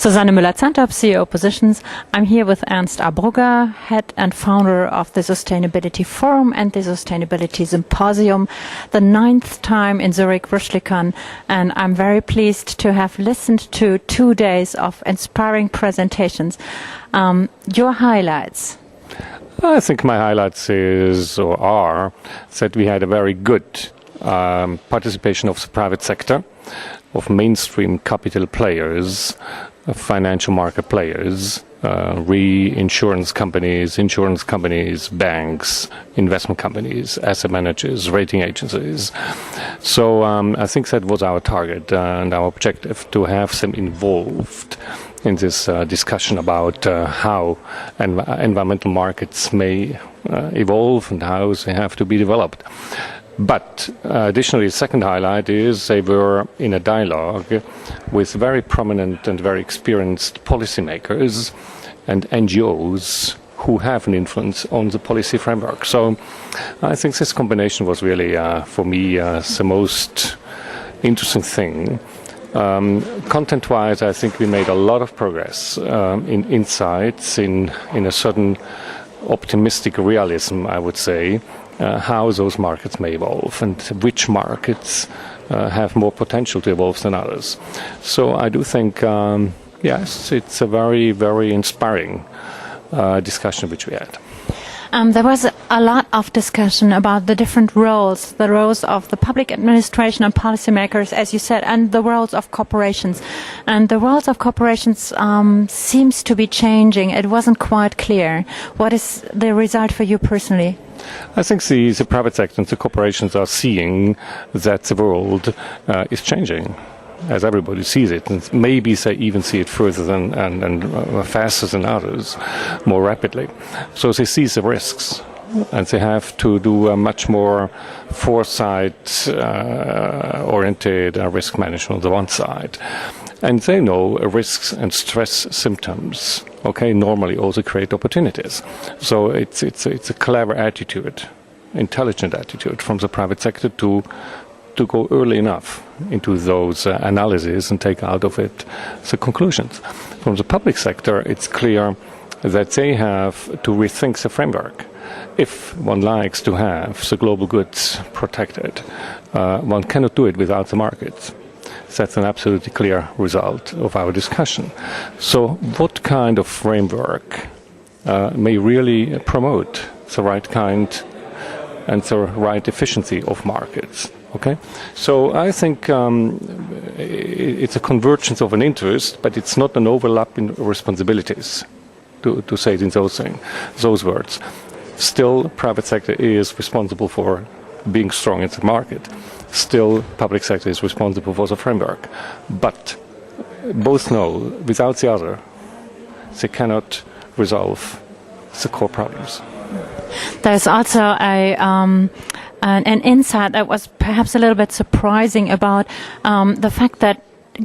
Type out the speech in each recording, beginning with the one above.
Susanne Müller-Zantorp, CEO Positions. I'm here with Ernst A. Brugger, head and founder of the Sustainability Forum and the Sustainability Symposium, the 9th time in Zurich, Rüschlikon. And I'm very pleased to have listened to 2 days of inspiring presentations. Your highlights? I think my highlights are that we had a very good participation of the private sector, of mainstream capital players, financial market players, insurance companies, banks, investment companies, asset managers, rating agencies. So I think that was our target and our objective, to have them involved in this discussion about how environmental markets may evolve and how they have to be developed. But additionally, the second highlight is they were in a dialogue with very prominent and very experienced policymakers and NGOs who have an influence on the policy framework. So I think this combination was really, for me, the most interesting thing. Content-wise, I think we made a lot of progress in insights, in a certain optimistic realism, I would say, how those markets may evolve and which markets have more potential to evolve than others. So I do think, yes, it's a very, very inspiring discussion which we had. There was a lot of discussion about the different roles, the roles of the public administration and policymakers, as you said, and the roles of corporations. And the roles of corporations seems to be changing. It wasn't quite clear. What is the result for you personally? I think the private sector and the corporations are seeing that the world is changing, as everybody sees it, and maybe they even see it further than and faster than others, more rapidly. So they see the risks, and they have to do a much more foresight-oriented risk management on the one side. And they know risks and stress symptoms, normally also create opportunities. So it's a clever attitude, intelligent attitude from the private sector to go early enough into those analyses and take out of it the conclusions. From the public sector, it's clear that they have to rethink the framework. If one likes to have the global goods protected, one cannot do it without the markets. That's an absolutely clear result of our discussion. So what kind of framework may really promote the right kind and the right efficiency of markets? So I think it's a convergence of an interest, but it's not an overlap in responsibilities, to say it in those words. Still, private sector is responsible for being strong in the market. Still, public sector is responsible for the framework. But both know, without the other, they cannot resolve the core problems. There's also an insight that was perhaps a little bit surprising about the fact that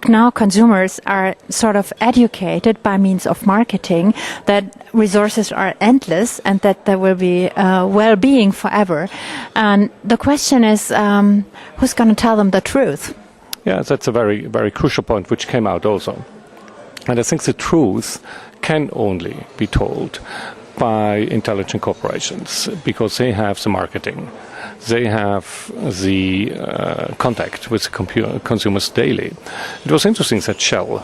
now consumers are sort of educated by means of marketing that resources are endless and that there will be well-being forever. And the question is, who's going to tell them the truth? Yeah, that's a very, very crucial point which came out also. And I think the truth can only be told by intelligent corporations, because they have the marketing, they have the contact with consumers daily. It was interesting that Shell,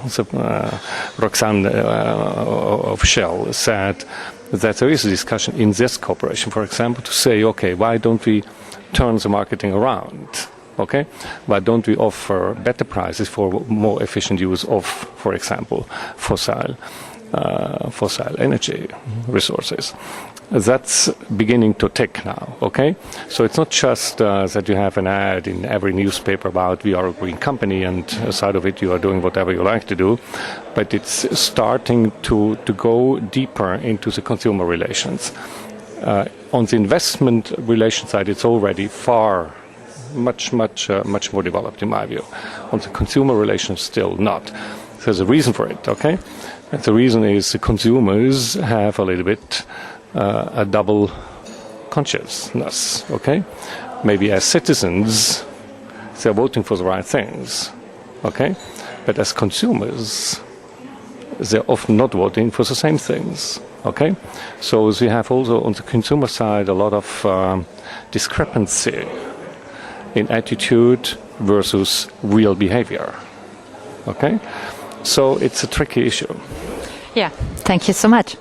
Roxanne of Shell, said that there is a discussion in this corporation, for example, to say, why don't we turn the marketing around? Why don't we offer better prices for more efficient use of, for example, fossil energy resources? That's beginning to tick now, So it's not just that you have an ad in every newspaper about we are a green company and aside of it you are doing whatever you like to do, but it's starting to go deeper into the consumer relations. On the investment relation side, it's already much more developed in my view. On the consumer relations, still not. There's a reason for it, And the reason is the consumers have a little bit a double consciousness, Maybe as citizens, they're voting for the right things, But as consumers, they're often not voting for the same things. Okay, so we have also on the consumer side a lot of discrepancy in attitude versus real behavior. Okay, so it's a tricky issue. Yeah, thank you so much.